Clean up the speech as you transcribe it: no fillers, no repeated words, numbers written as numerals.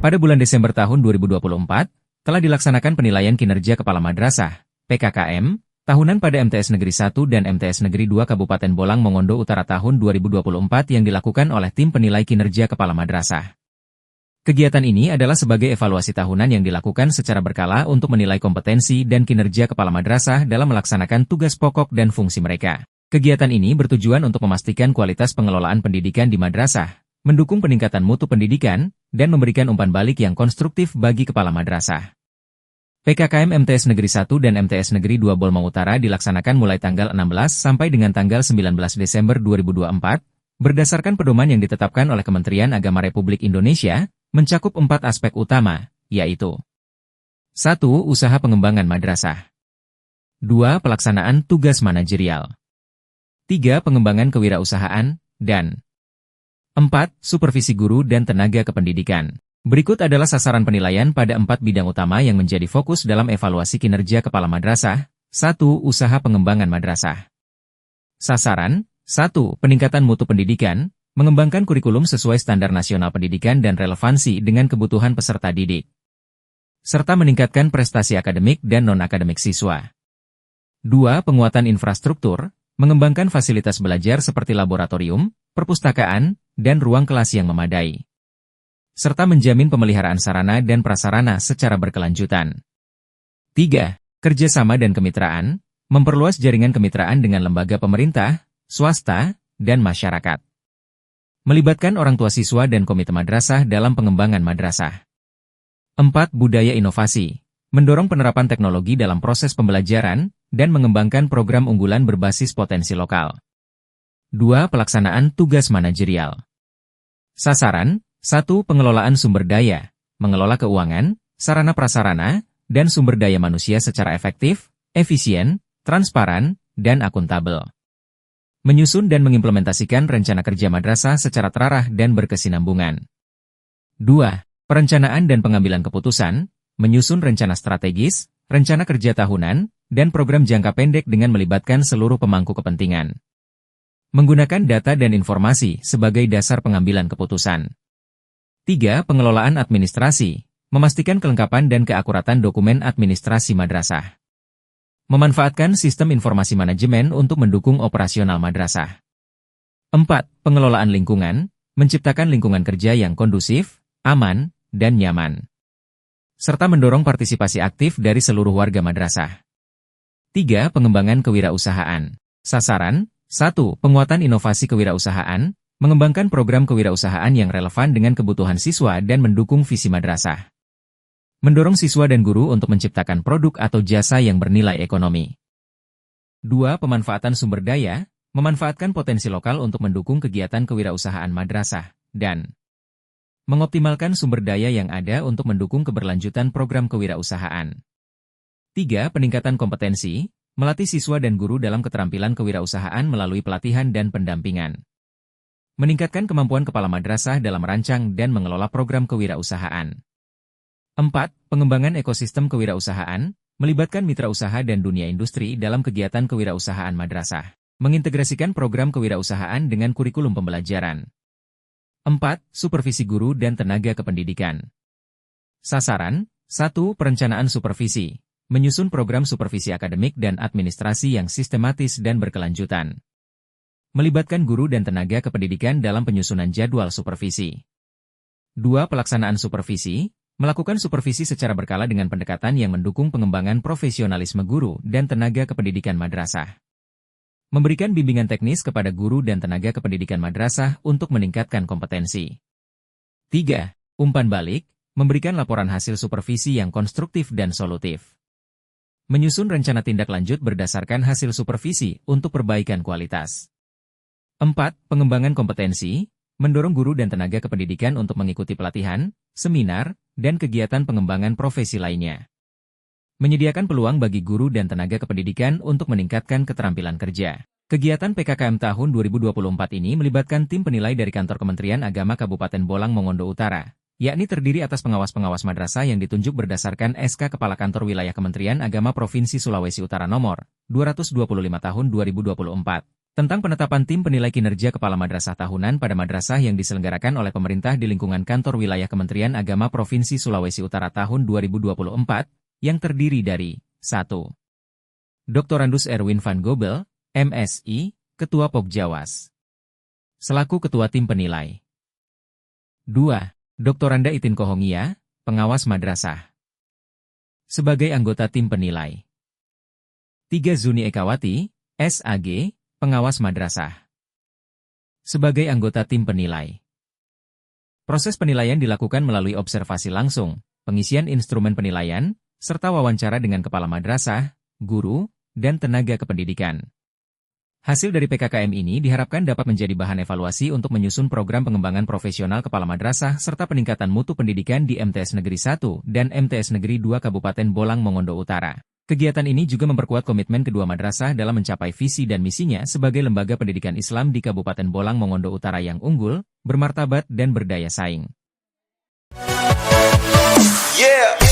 Pada bulan Desember tahun 2024, telah dilaksanakan penilaian kinerja Kepala Madrasah, PKKM, tahunan pada MTS Negeri 1 dan MTS Negeri 2 Kabupaten Bolang Mongondo Utara tahun 2024 yang dilakukan oleh tim penilai kinerja Kepala Madrasah. Kegiatan ini adalah sebagai evaluasi tahunan yang dilakukan secara berkala untuk menilai kompetensi dan kinerja Kepala Madrasah dalam melaksanakan tugas pokok dan fungsi mereka. Kegiatan ini bertujuan untuk memastikan kualitas pengelolaan pendidikan di madrasah, mendukung peningkatan mutu pendidikan, dan memberikan umpan balik yang konstruktif bagi Kepala Madrasah. PKKM MTS Negeri 1 dan MTS Negeri 2 Bolmong Utara dilaksanakan mulai tanggal 16 sampai dengan tanggal 19 Desember 2024, berdasarkan pedoman yang ditetapkan oleh Kementerian Agama Republik Indonesia, mencakup 4 aspek utama, yaitu 1. Usaha pengembangan madrasah. 2. Pelaksanaan tugas manajerial. 3. Pengembangan kewirausahaan, dan 4. Supervisi guru dan tenaga kependidikan. Berikut adalah sasaran penilaian pada 4 bidang utama yang menjadi fokus dalam evaluasi kinerja Kepala Madrasah. 1. Usaha pengembangan madrasah. Sasaran 1. Peningkatan mutu pendidikan, mengembangkan kurikulum sesuai standar nasional pendidikan dan relevansi dengan kebutuhan peserta didik, serta meningkatkan prestasi akademik dan non-akademik siswa. 2. Penguatan infrastruktur, mengembangkan fasilitas belajar seperti laboratorium, perpustakaan, dan ruang kelas yang memadai, serta menjamin pemeliharaan sarana dan prasarana secara berkelanjutan. 3. Kerjasama dan kemitraan, memperluas jaringan kemitraan dengan lembaga pemerintah, swasta, dan masyarakat. Melibatkan orang tua siswa dan komite madrasah dalam pengembangan madrasah. 4. Budaya inovasi, mendorong penerapan teknologi dalam proses pembelajaran, dan mengembangkan program unggulan berbasis potensi lokal. 2. Pelaksanaan tugas manajerial. Sasaran 1. Pengelolaan sumber daya, mengelola keuangan, sarana prasarana, dan sumber daya manusia secara efektif, efisien, transparan, dan akuntabel. Menyusun dan mengimplementasikan rencana kerja madrasah secara terarah dan berkesinambungan. 2. Perencanaan dan pengambilan keputusan, menyusun rencana strategis, rencana kerja tahunan, dan program jangka pendek dengan melibatkan seluruh pemangku kepentingan. Menggunakan data dan informasi sebagai dasar pengambilan keputusan. 3. Pengelolaan administrasi, memastikan kelengkapan dan keakuratan dokumen administrasi madrasah. Memanfaatkan sistem informasi manajemen untuk mendukung operasional madrasah. 4. Pengelolaan lingkungan, menciptakan lingkungan kerja yang kondusif, aman, dan nyaman, serta mendorong partisipasi aktif dari seluruh warga madrasah. 3. Pengembangan kewirausahaan. Sasaran 1. Penguatan inovasi kewirausahaan, mengembangkan program kewirausahaan yang relevan dengan kebutuhan siswa dan mendukung visi madrasah. Mendorong siswa dan guru untuk menciptakan produk atau jasa yang bernilai ekonomi. 2. Pemanfaatan sumber daya, memanfaatkan potensi lokal untuk mendukung kegiatan kewirausahaan madrasah, dan mengoptimalkan sumber daya yang ada untuk mendukung keberlanjutan program kewirausahaan. 3. Peningkatan kompetensi, melatih siswa dan guru dalam keterampilan kewirausahaan melalui pelatihan dan pendampingan. Meningkatkan kemampuan kepala madrasah dalam merancang dan mengelola program kewirausahaan. 4. Pengembangan ekosistem kewirausahaan, melibatkan mitra usaha dan dunia industri dalam kegiatan kewirausahaan madrasah. Mengintegrasikan program kewirausahaan dengan kurikulum pembelajaran. 4. Supervisi guru dan tenaga kependidikan. Sasaran 1. Perencanaan supervisi, menyusun program supervisi akademik dan administrasi yang sistematis dan berkelanjutan. Melibatkan guru dan tenaga kependidikan dalam penyusunan jadwal supervisi. 2. Pelaksanaan supervisi, melakukan supervisi secara berkala dengan pendekatan yang mendukung pengembangan profesionalisme guru dan tenaga kependidikan madrasah. Memberikan bimbingan teknis kepada guru dan tenaga kependidikan madrasah untuk meningkatkan kompetensi. 3. Umpan balik, memberikan laporan hasil supervisi yang konstruktif dan solutif. Menyusun rencana tindak lanjut berdasarkan hasil supervisi untuk perbaikan kualitas. 4. Pengembangan kompetensi, mendorong guru dan tenaga kependidikan untuk mengikuti pelatihan, seminar, dan kegiatan pengembangan profesi lainnya. Menyediakan peluang bagi guru dan tenaga kependidikan untuk meningkatkan keterampilan kerja. Kegiatan PKKM tahun 2024 ini melibatkan tim penilai dari Kantor Kementerian Agama Kabupaten Bolang Mongondo Utara, yakni terdiri atas pengawas-pengawas madrasah yang ditunjuk berdasarkan SK Kepala Kantor Wilayah Kementerian Agama Provinsi Sulawesi Utara Nomor 225 Tahun 2024. Tentang penetapan tim penilai kinerja kepala madrasah tahunan pada madrasah yang diselenggarakan oleh pemerintah di lingkungan kantor wilayah Kementerian Agama Provinsi Sulawesi Utara tahun 2024, yang terdiri dari 1. Dr. Randus Erwin van Gobel, MSI, Ketua Pokjawas, selaku Ketua Tim Penilai. 2. Dr. Randa Itin Kohongia, Pengawas Madrasah, sebagai anggota Tim Penilai. 3. Zuni Ekawati, SAG, Pengawas Madrasah, sebagai anggota Tim Penilai. Proses penilaian dilakukan melalui observasi langsung, pengisian instrumen penilaian, serta wawancara dengan kepala madrasah, guru, dan tenaga kependidikan. Hasil dari PKKM ini diharapkan dapat menjadi bahan evaluasi untuk menyusun program pengembangan profesional kepala madrasah serta peningkatan mutu pendidikan di MTS Negeri 1 dan MTS Negeri 2 Kabupaten Bolang Mongondo Utara. Kegiatan ini juga memperkuat komitmen kedua madrasah dalam mencapai visi dan misinya sebagai lembaga pendidikan Islam di Kabupaten Bolang Mongondo Utara yang unggul, bermartabat dan berdaya saing. Yeah.